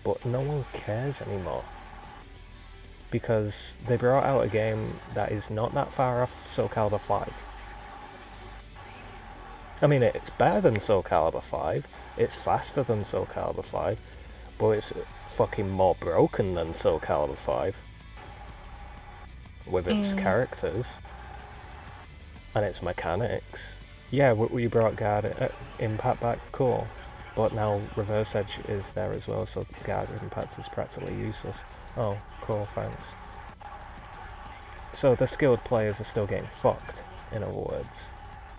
but no one cares anymore. Because they brought out a game that is not that far off SoulCalibur 5. I mean, it's better than SoulCalibur 5, it's faster than SoulCalibur 5, but it's fucking more broken than SoulCalibur 5. With its characters. And its mechanics. Yeah, we brought Guard Impact back, cool. But now Reverse Edge is there as well, so Guard Impact is practically useless. Oh, cool, thanks. So the skilled players are still getting fucked, in other words,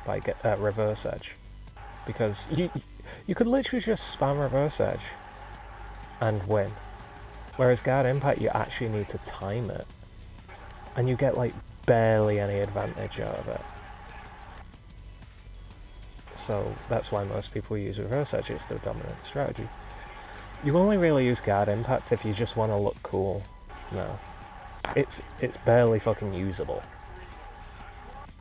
by Reverse Edge. Because you could literally just spam Reverse Edge and win. Whereas Guard Impact, you actually need to time it. And you get like barely any advantage out of it. So that's why most people use Reverse Edge, it's the dominant strategy. You only really use Guard Impact if you just want to look cool. No. It's barely fucking usable.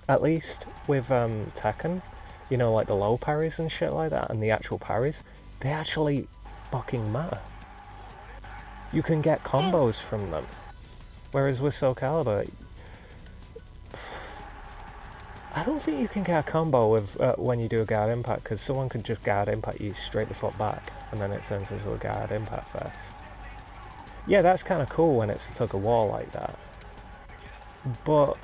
At least with Tekken, you know, like the low parries and shit like that, and the actual parries, they actually fucking matter. You can get combos from them. Whereas with SoulCalibur, I don't think you can get a combo with when you do a Guard Impact, because someone could just Guard Impact you straight the foot back, and then it turns into a Guard Impact fest. Yeah, that's kind of cool when it's a tug of war like that. But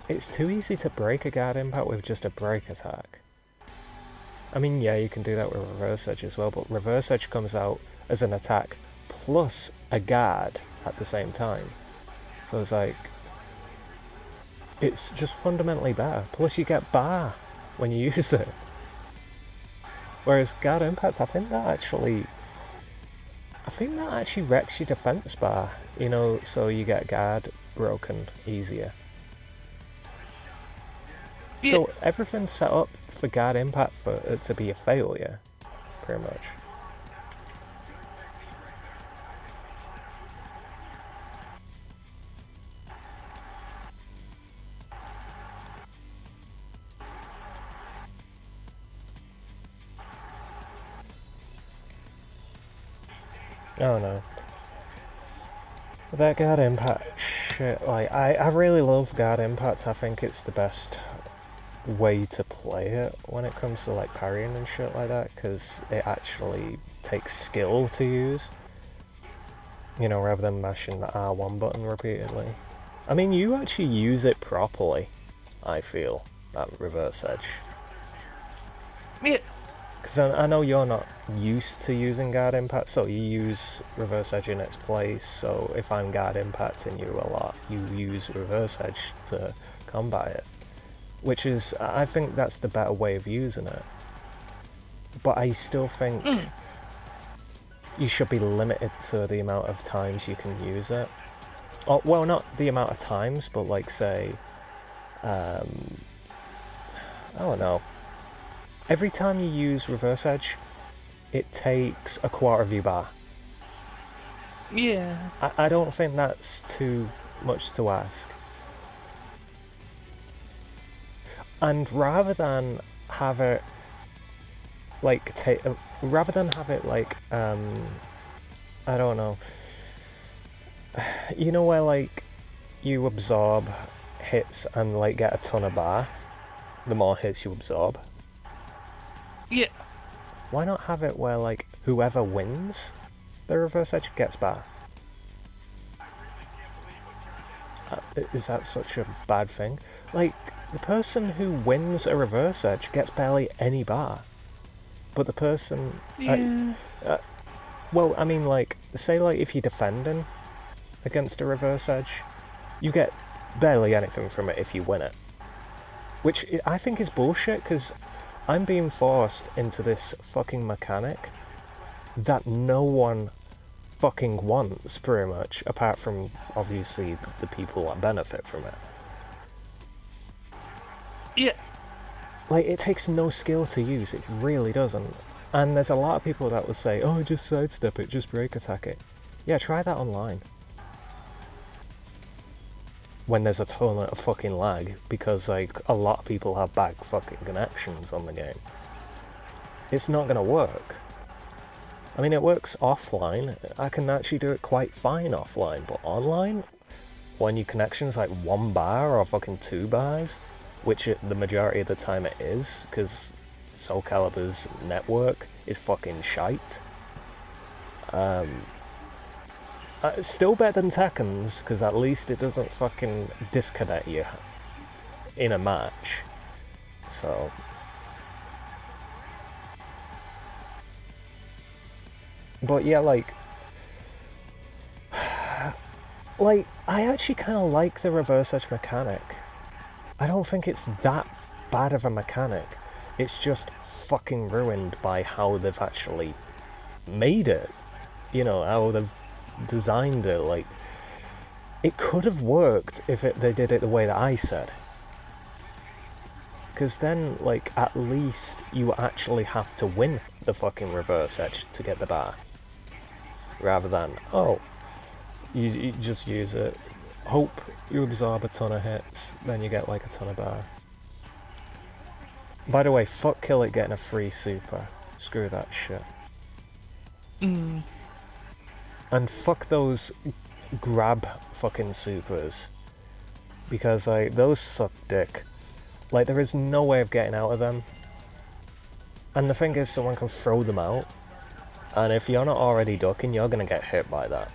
it's too easy to break a Guard Impact with just a break attack. I mean, yeah, you can do that with Reverse Edge as well, but Reverse Edge comes out as an attack plus a guard at the same time. So it's like, it's just fundamentally better. Plus you get bar when you use it. Whereas Guard Impacts, I think that actually wrecks your defense bar, you know, so you get guard broken easier. Yeah. So everything's set up for Guard Impact for it to be a failure, pretty much. Oh no. That Guard Impact shit, like, I really love Guard Impact. I think it's the best way to play it when it comes to like parrying and shit like that, because it actually takes skill to use, you know, rather than mashing the R1 button repeatedly. I mean, you actually use it properly, I feel, that Reverse Edge. Yeah. Because I know you're not used to using Guard Impact, so you use Reverse Edge in its place, so if I'm Guard Impacting you a lot, you use Reverse Edge to combat it. Which is, I think that's the better way of using it. But I still think you should be limited to the amount of times you can use it. Or, well, not the amount of times, but like say, I don't know. Every time you use Reverse Edge, it takes a quarter of your bar. Yeah. I don't think that's too much to ask. And rather than have it like I don't know, you know, where like you absorb hits and like get a ton of bar, the more hits you absorb. Yeah. Why not have it where like whoever wins the Reverse Edge gets bar? Is that such a bad thing? Like, the person who wins a Reverse Edge gets barely any bar. But the person... Yeah. Well, I mean, like, say like if you're defending against a Reverse Edge, you get barely anything from it if you win it. Which I think is bullshit, because I'm being forced into this fucking mechanic that no one fucking wants, pretty much, apart from obviously the people that benefit from it. Yeah. Like, it takes no skill to use, it really doesn't. And there's a lot of people that will say, oh, just sidestep it, just break attack it. Yeah, try that online. When there's a ton of fucking lag, because like a lot of people have bad fucking connections on the game. It's not gonna work. I mean, it works offline. I can actually do it quite fine offline, but online, when your connection's like 1 bar or fucking 2 bars, which the majority of the time it is, because SoulCalibur's network is fucking shite. It's still better than Tekken's, because at least it doesn't fucking disconnect you in a match. So... But yeah, like, I actually kind of like the reverse edge mechanic. I don't think it's that bad of a mechanic. It's just fucking ruined by how they've actually made it. You know, how they've designed it. Like, it could have worked if they did it the way that I said. Because then, like, at least you actually have to win the fucking reverse edge to get the bar. Rather than, oh, you just use it, hope you absorb a ton of hits, then you get like a ton of bar. By the way, fuck Kill It getting a free super. Screw that shit. And fuck those grab fucking supers. Because, like, those suck dick. Like, there is no way of getting out of them. And the thing is, someone can throw them out. And if you're not already ducking, you're gonna get hit by that.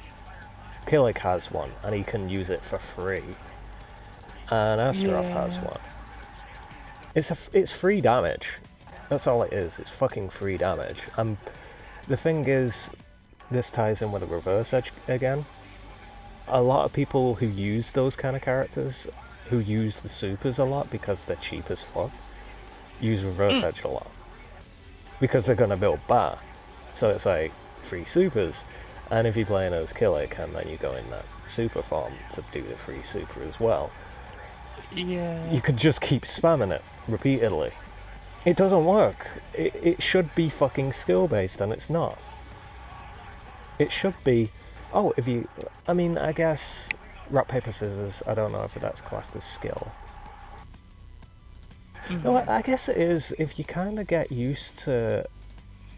Killick has one, and he can use it for free. And Astaroth has one. It's free damage. That's all it is. It's fucking free damage. And the thing is, this ties in with the reverse edge again. A lot of people who use those kind of characters, who use the supers a lot because they're cheap as fuck, use reverse edge a lot. Because they're gonna build bar. So it's like free supers, and if you're playing as Killick and then you go in that super form to do the free super as well, you could just keep spamming it repeatedly. It doesn't work. It should be fucking skill based, and it's not. It should be, oh, if you, I mean, I guess rock, paper, scissors, I don't know if that's classed as skill. No, I guess it is if you kind of get used to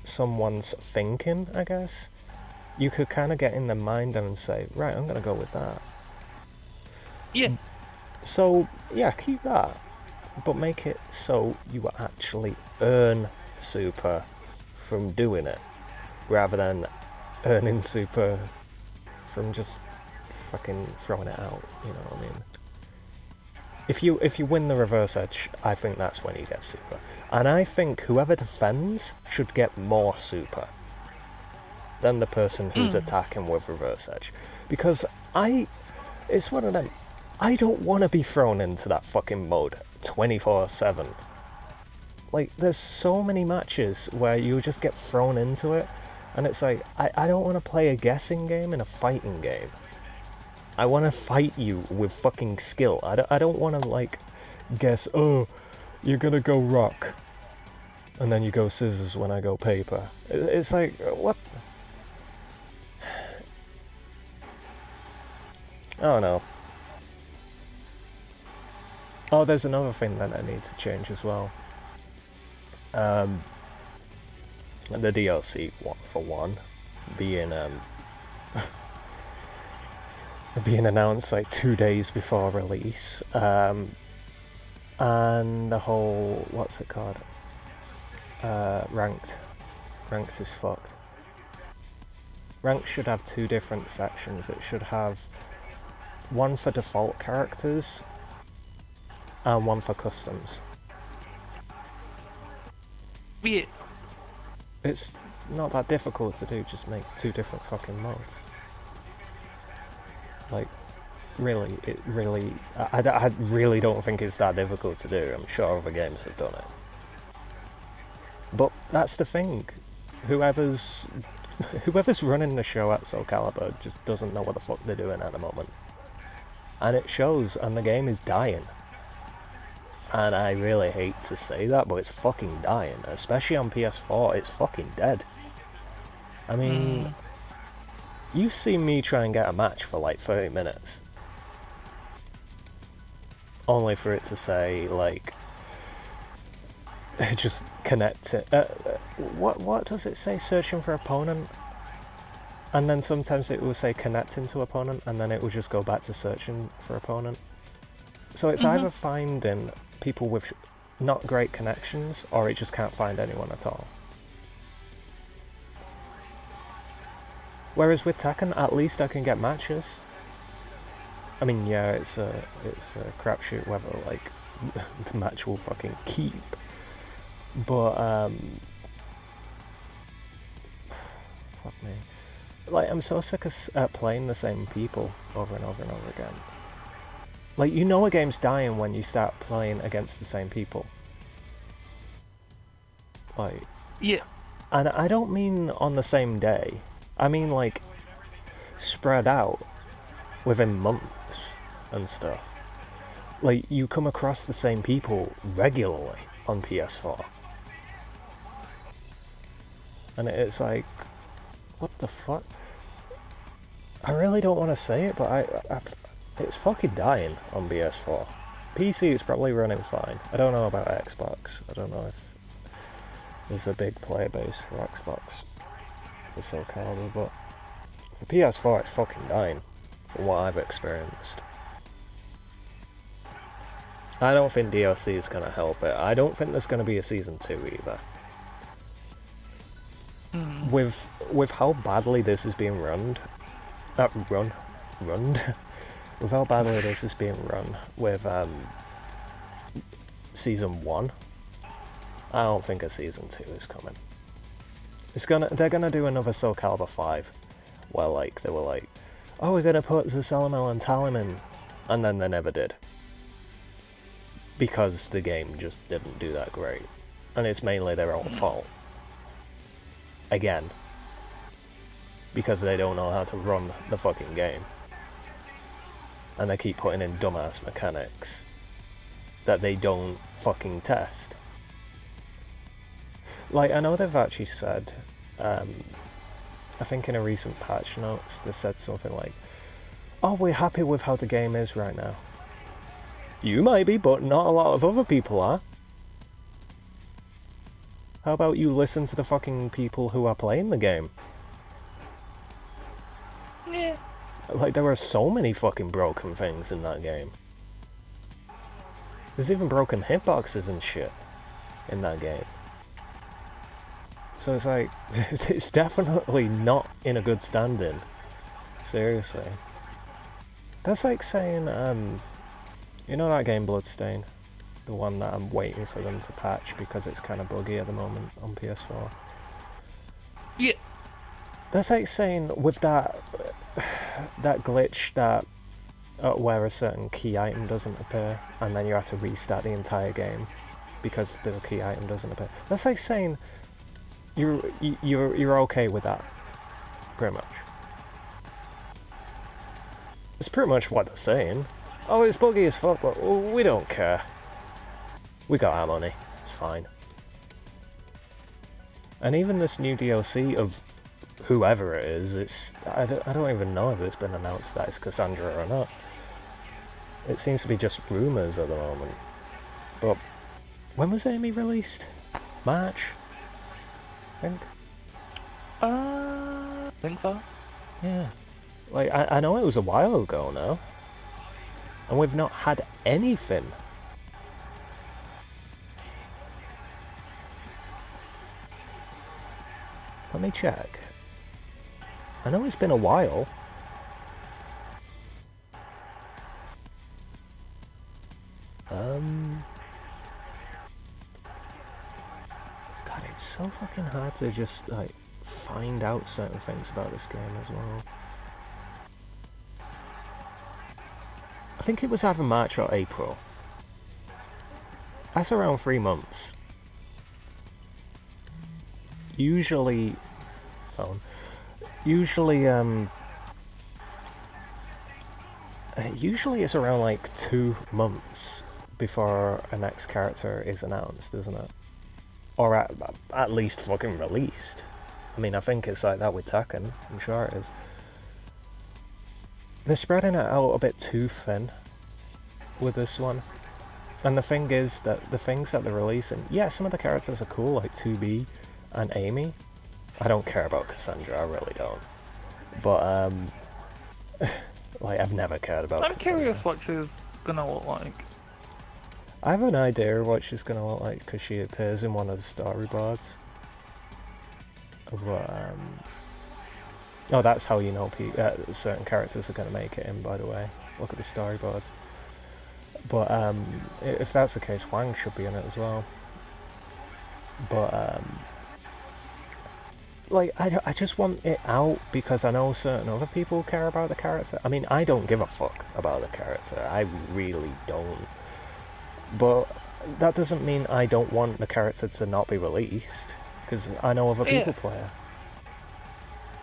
someone's thinking, I guess. You could kind of get in their mind and say, right, I'm going to go with that. Yeah. So, yeah, keep that. But make it so you actually earn super from doing it. Rather than earning super from just fucking throwing it out, you know what I mean? If you win the reverse edge, I think that's when you get super. And I think whoever defends should get more super than the person who's attacking with reverse edge. Because it's one of them, I don't want to be thrown into that fucking mode 24/7. Like, there's so many matches where you just get thrown into it, and it's like, I don't want to play a guessing game in a fighting game. I want to fight you with fucking skill. I don't want to, like, guess, oh, you're gonna go rock, and then you go scissors when I go paper. It's like, what? I don't know. Oh, there's another thing that I need to change as well. The DLC for one being being announced like 2 days before release, and the whole, what's it called? Ranked is fucked. Ranked should have 2 different sections. It should have one for default characters and one for customs. Yeah. It's not that difficult to do, just make 2 different fucking modes. Like, really, I really don't think it's that difficult to do. I'm sure other games have done it. But that's the thing. Whoever's running the show at SoulCalibur just doesn't know what the fuck they're doing at the moment. And it shows, and the game is dying. And I really hate to say that, but it's fucking dying. Especially on PS4, it's fucking dead. I mean, you've seen me try and get a match for like 30 minutes. Only for it to say, like, just connect it. what does it say? Searching for opponent? And then sometimes it will say connecting to opponent, and then it will just go back to searching for opponent. So it's either finding people with not great connections, or it just can't find anyone at all. Whereas with Tekken, at least I can get matches. I mean, yeah, it's a crapshoot whether, like, the match will fucking keep. But, fuck me. Like, I'm so sick of playing the same people over and over and over again. Like, you know a game's dying when you start playing against the same people. Like... Yeah. And I don't mean on the same day. I mean, like, spread out within months and stuff. Like, you come across the same people regularly on PS4. And it's like, what the fuck? I really don't want to say it, but it's fucking dying on PS4. PC is probably running fine. I don't know about Xbox. I don't know if there's a big player base for Xbox for SoulCalibur, but for PS4 it's fucking dying, from what I've experienced. I don't think DLC is going to help it. I don't think there's going to be a Season 2 either. With how badly this is being run, with how badly this is being run with Season 1, I don't think a Season 2 is coming. They're gonna do another SoulCalibur 5, where, like, they were like, oh, we're gonna put Zasalamel and Talim in, and then they never did. Because the game just didn't do that great. And it's mainly their own fault. Again. Because they don't know how to run the fucking game. And they keep putting in dumbass mechanics that they don't fucking test. Like, I know they've actually said, I think in a recent patch notes, they said something like, oh, we're happy with how the game is right now. You might be, but not a lot of other people are. How about you listen to the fucking people who are playing the game? Yeah. Like, there are so many fucking broken things in that game. There's even broken hitboxes and shit in that game. So it's like, it's definitely not in a good standing. Seriously. That's like saying, you know that game Bloodstain? The one that I'm waiting for them to patch because it's kind of buggy at the moment on PS4. Yeah. That's like saying with that glitch that where a certain key item doesn't appear and then you have to restart the entire game because the key item doesn't appear. That's like saying you're okay with that, pretty much. It's pretty much what they're saying. Oh, it's buggy as fuck, but we don't care. We got our money. It's fine. And even this new DLC of whoever it is, I don't even know if it's been announced that it's Cassandra or not. It seems to be just rumours at the moment. But when was Amy released? March? I think. I think so. Yeah. Like, I know it was a while ago now. And we've not had anything. Let me check. I know it's been a while. God, it's so fucking hard to just, like, find out certain things about this game as well. I think it was either March or April. That's around 3 months. Usually it's around like 2 months before a next character is announced, isn't it? Or at least fucking released. I mean, I think it's like that with Tekken. I'm sure it is. They're spreading it out a bit too thin with this one. And the thing is that the things that they're releasing, yeah, some of the characters are cool, like 2B and Amy. I don't care about Cassandra, I really don't. But, like, I've never cared about I'm Cassandra. curious what she's gonna look like. I have an idea of what she's gonna look like, because she appears in one of the storyboards. But, oh, that's how you know certain characters are gonna make it in, by the way. Look at the storyboards. But, if that's the case, Wang should be in it as well. But, like, I just want it out because I know certain other people care about the character. I mean, I don't give a fuck about the character. I really don't. But that doesn't mean I don't want the character to not be released, because I know other people play her.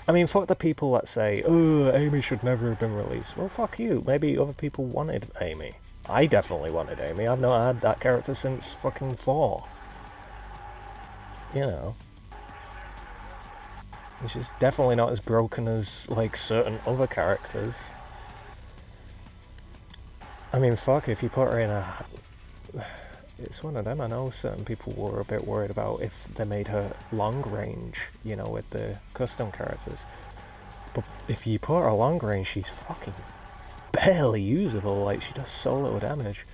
I mean, fuck the people that say, oh, Amy should never have been released. Well, fuck you. Maybe other people wanted Amy. I definitely wanted Amy. I've not had that character since fucking 4. You know. And she's definitely not as broken as, like, certain other characters. I mean, fuck, if you put her in a... It's one of them. I know certain people were a bit worried about if they made her long range, you know, with the custom characters. But if you put her long range, she's fucking barely usable. Like, she does so little damage.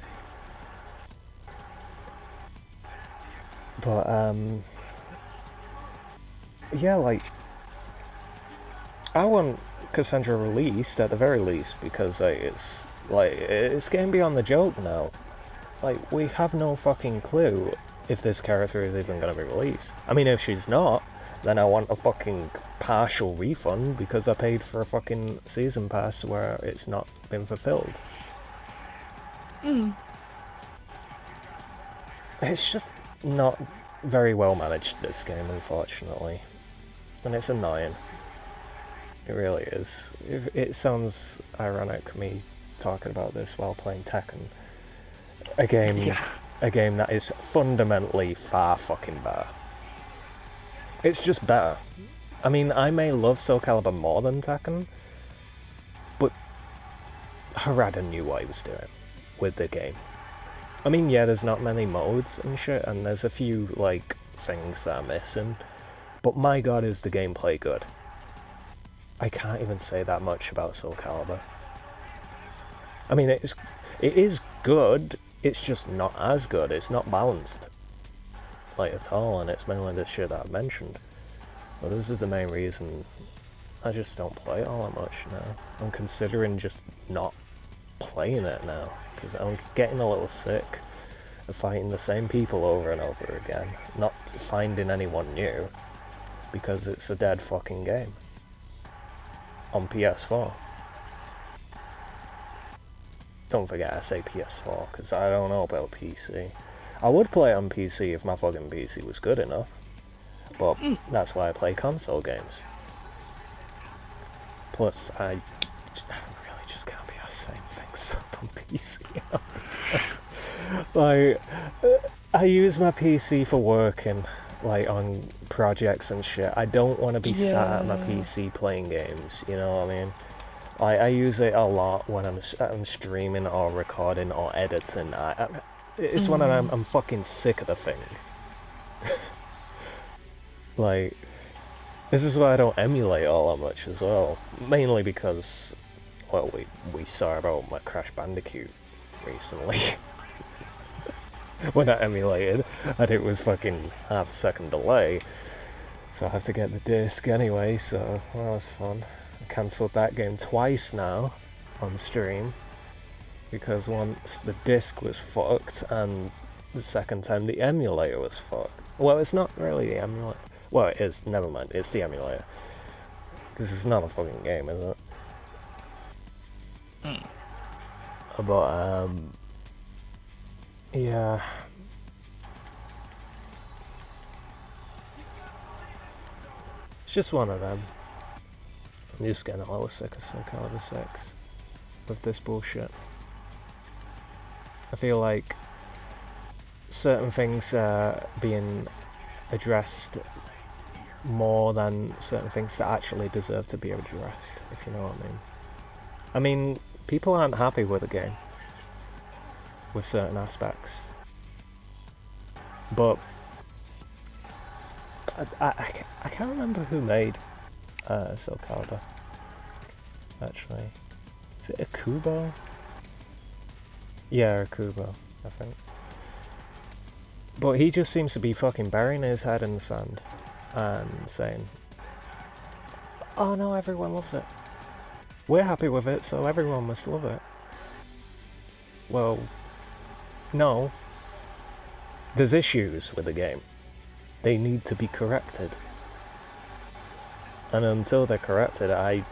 But, yeah, like, I want Cassandra released at the very least, because it's getting beyond the joke now. Like, we have no fucking clue if this character is even going to be released. I mean, if she's not, then I want a fucking partial refund because I paid for a fucking season pass where it's not been fulfilled. It's just not very well managed, this game, unfortunately. And it's annoying. It really is. It sounds ironic, me talking about this while playing Tekken. A game that is fundamentally far fucking better. It's just better. I mean, I may love SoulCalibur more than Tekken, but Harada knew what he was doing with the game. I mean, yeah, there's not many modes and shit, and there's a few, like, things that are missing, but my god, is the gameplay good. I can't even say that much about SoulCalibur. I mean, it is good. It's just not as good. It's not balanced, like, at all, and it's mainly the shit that I've mentioned. But this is the main reason I just don't play it all that much now. I'm considering just not playing it now, because I'm getting a little sick of fighting the same people over and over again, not finding anyone new, because it's a dead fucking game. On PS4. Don't forget I say PS4, because I don't know about PC. I would play it on PC if my fucking PC was good enough, but that's why I play console games. Plus, I really just can't be arsed saying things up on PC. Like, I use my PC for working, like, on projects and shit. I don't want to be sat at my PC playing games, you know what I mean? I use it a lot when I'm streaming or recording or editing. It's when I'm fucking sick of the thing. Like, this is why I don't emulate all that much as well. Mainly because, well, we saw about my Crash Bandicoot recently. When I emulated, and it was fucking half a second delay. So I have to get the disc anyway, so that was fun. I cancelled that game twice now on stream, because once the disc was fucked and the second time the emulator was fucked. Well, it's not really the emulator. Well, it is, never mind, it's the emulator. Because it's not a fucking game, is it? But, yeah. It's just one of them. I'm just getting a little sick of SoulCalibur 6 with this bullshit. I feel like certain things are being addressed more than certain things that actually deserve to be addressed, if you know what I mean. I mean, people aren't happy with the game, with certain aspects. But I can't remember who made SoulCalibur, actually. Is it Akubo? Yeah, Akubo, I think. But he just seems to be fucking burying his head in the sand and saying, oh no, everyone loves it. We're happy with it, so everyone must love it. Well, no. There's issues with the game. They need to be corrected. And until they're corrected, I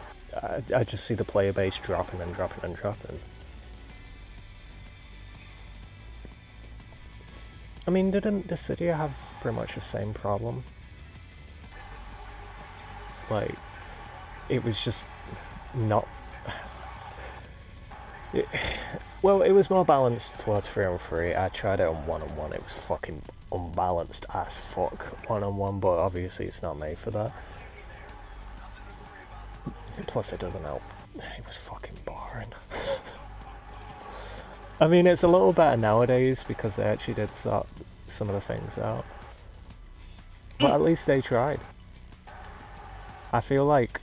just see the player base dropping and dropping and dropping. I mean, didn't Dissidia have pretty much the same problem? Like, it was just not... Well, it was more balanced towards 3-on-3. I tried it on 1-on-1. It was fucking unbalanced as fuck 1-on-1, but obviously it's not made for that. Plus, it doesn't help. It was fucking boring. I mean, it's a little better nowadays because they actually did sort some of the things out. But at least they tried. I feel like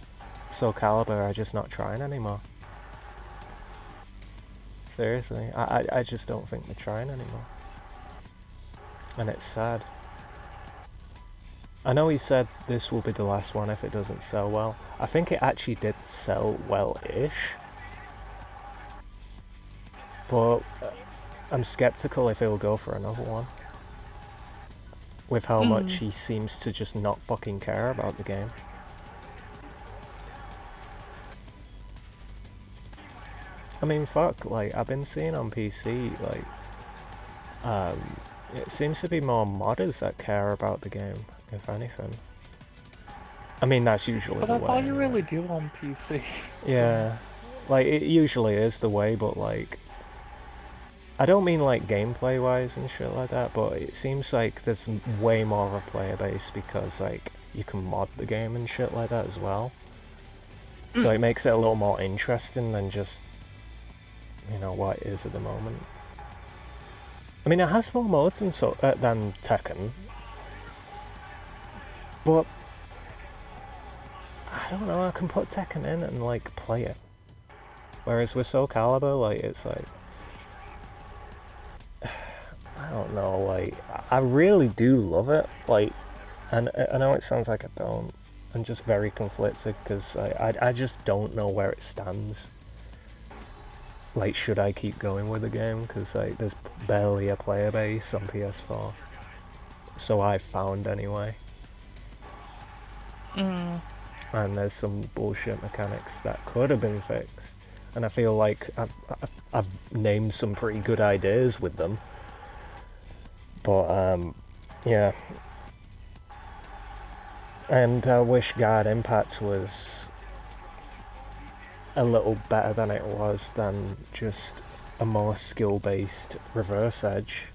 SoulCalibur are just not trying anymore. Seriously, I just don't think they're trying anymore. And it's sad. I know he said this will be the last one if it doesn't sell well. I think it actually did sell well-ish. But I'm skeptical if he'll go for another one. With how much he seems to just not fucking care about the game. I mean, fuck, like, I've been seeing on PC, like, it seems to be more modders that care about the game, if anything. I mean, that's usually the way. But I thought you really do on PC. Yeah, like, it usually is the way, but, like, I don't mean, like, gameplay-wise and shit like that, but it seems like there's way more of a player base because, like, you can mod the game and shit like that as well. So it makes it a little more interesting than just, you know, what it is at the moment. I mean, it has more modes than Tekken, but I don't know, I can put Tekken in and, like, play it. Whereas with SoulCalibur, like, it's like, I don't know, like, I really do love it, like, and I know it sounds like I don't. I'm just very conflicted because I just don't know where it stands. Like, should I keep going with the game? Because, like, there's barely a player base on PS4. So I've found anyway. And there's some bullshit mechanics that could have been fixed. And I feel like I've named some pretty good ideas with them. But, yeah. And I wish Guard Impact was a little better than it was than just a more skill-based reverse edge.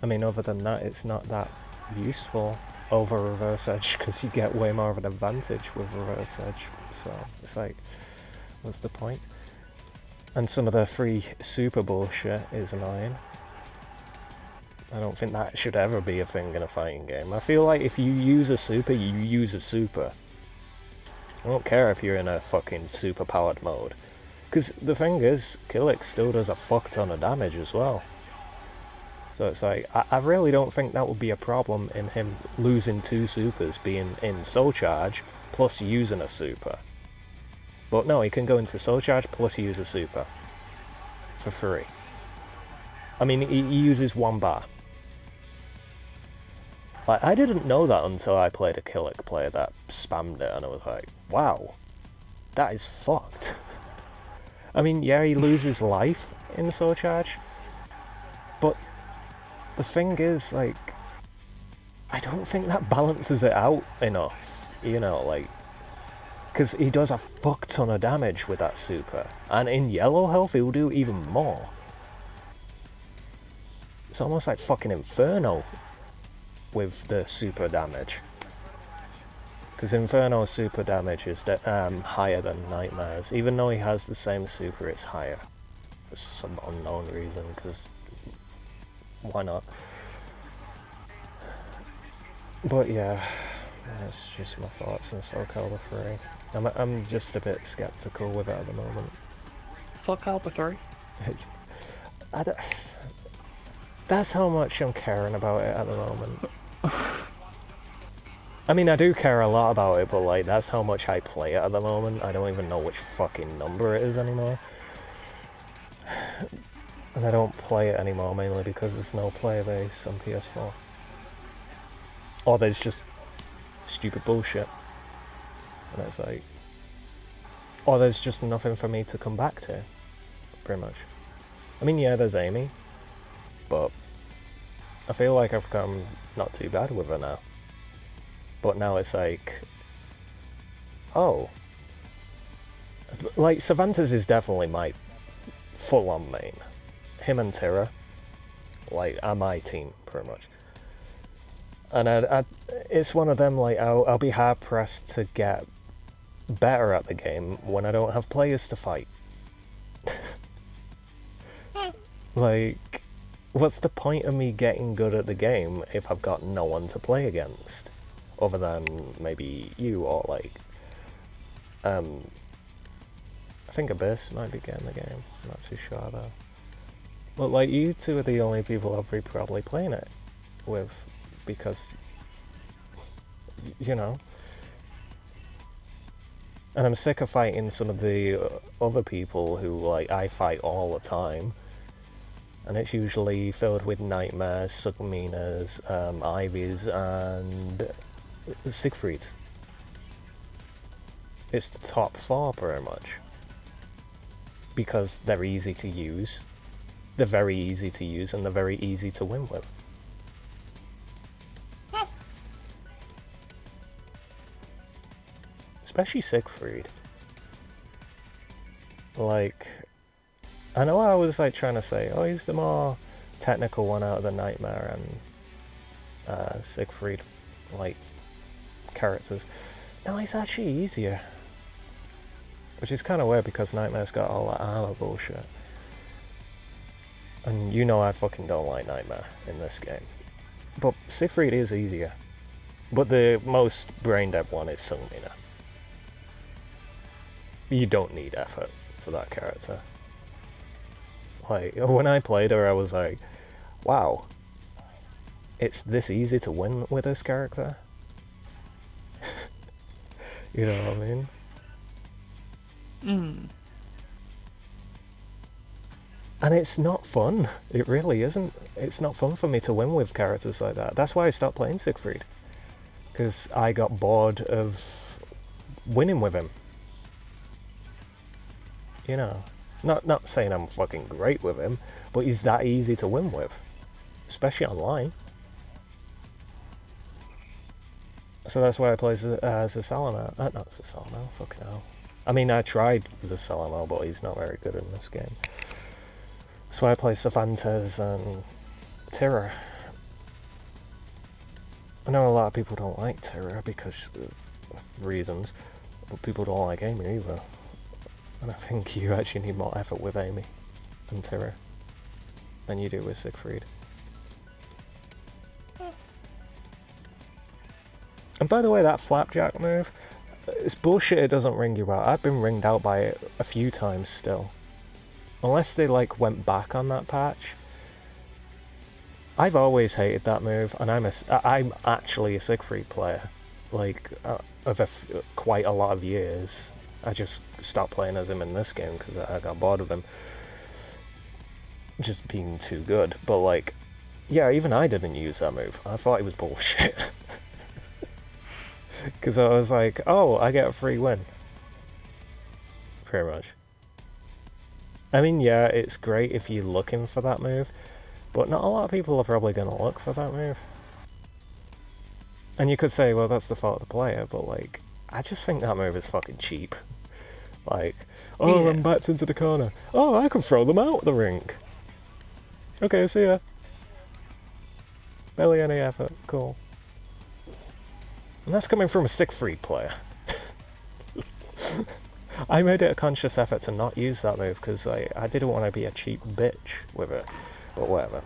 I mean, other than that, it's not that useful over reverse edge because you get way more of an advantage with reverse edge. So it's like, what's the point? And some of the free super bullshit is annoying. I don't think that should ever be a thing in a fighting game. I feel like if you use a super, you use a super. I don't care if you're in a fucking super powered mode. Because the thing is, Killick still does a fuck ton of damage as well. So it's like, I really don't think that would be a problem in him losing 2 supers, being in Soul Charge, plus using a super. But no, he can go into Soul Charge plus use a super. For free. I mean, he uses 1 bar. Like, I didn't know that until I played a Killick player that spammed it, and I was like, wow, that is fucked. I mean, yeah, he loses life in Soul Charge, but the thing is, like, I don't think that balances it out enough, you know, like, because he does a fuck ton of damage with that super, and in yellow health he'll do even more. It's almost like fucking Inferno with the super damage. Because Inferno's super damage is higher than Nightmare's. Even though he has the same super, it's higher. For some unknown reason, because why not? But yeah, that's just my thoughts on SoulCalibur 3. I'm just a bit skeptical with it at the moment. SoulCalibur 3? I don't, that's how much I'm caring about it at the moment. I mean, I do care a lot about it, but like, that's how much I play it at the moment. I don't even know which fucking number it is anymore. And I don't play it anymore, mainly because there's no player base on PS4. Or there's just stupid bullshit. And it's like... Or there's just nothing for me to come back to, pretty much. I mean, yeah, there's Amy, but I feel like I've come not too bad with her now. But now it's like... Oh. Like, Cervantes is definitely my full-on main. Him and Tira, like, are my team, pretty much. And it's one of them, like, I'll be hard-pressed to get better at the game when I don't have players to fight. Like, what's the point of me getting good at the game if I've got no one to play against? Other than maybe you or, like, I think Abyss might be getting the game. I'm not too sure, though. But, like, you two are the only people I'll be probably playing it with, because, you know. And I'm sick of fighting some of the other people who, like, I fight all the time. And it's usually filled with Nightmares, Sugminas, Ivies, and Siegfrieds. It's the top 4, pretty much. Because they're easy to use. They're very easy to use, and they're very easy to win with. Especially Siegfried. Like, I know I was like trying to say, oh, he's the more technical one out of the Nightmare and Siegfried, like, characters. No, he's actually easier. Which is kind of weird because Nightmare's got all that armor bullshit. And you know I fucking don't like Nightmare in this game. But Siegfried is easier. But the most brain-dead one is Sungmina. You don't need effort for that character. Like, when I played her, I was like, wow, it's this easy to win with this character? You know what I mean? And it's not fun. It really isn't. It's not fun for me to win with characters like that. That's why I stopped playing Siegfried. Because I got bored of winning with him. You know, not saying I'm fucking great with him, but he's that easy to win with, especially online. So that's why I play Zasalamo. Not Zasalamo, fucking hell. I mean, I tried Zasalamo, but he's not very good in this game. That's why I play Cervantes and Tira. I know a lot of people don't like Tira because of reasons, but people don't like Amy either. And I think you actually need more effort with Amy and Tira than you do with Siegfried. And by the way, that flapjack move, it's bullshit it doesn't ring you out. I've been ringed out by it a few times still. Unless they like went back on that patch. I've always hated that move, and I'm actually a Siegfried player. Like, quite a lot of years. I just stopped playing as him in this game because I got bored of him just being too good. But like, yeah, even I didn't use that move. I thought it was bullshit. Because I was like, oh, I get a free win. Pretty much. I mean, yeah, it's great if you're looking for that move, but not a lot of people are probably going to look for that move. And you could say, well, that's the fault of the player, but like, I just think that move is fucking cheap. Like, oh, yeah. I'm backed into the corner. Oh, I can throw them out the ring. Okay, see ya. Barely any effort. Cool. And that's coming from a Siegfried player. I made it a conscious effort to not use that move because I didn't want to be a cheap bitch with it. But whatever.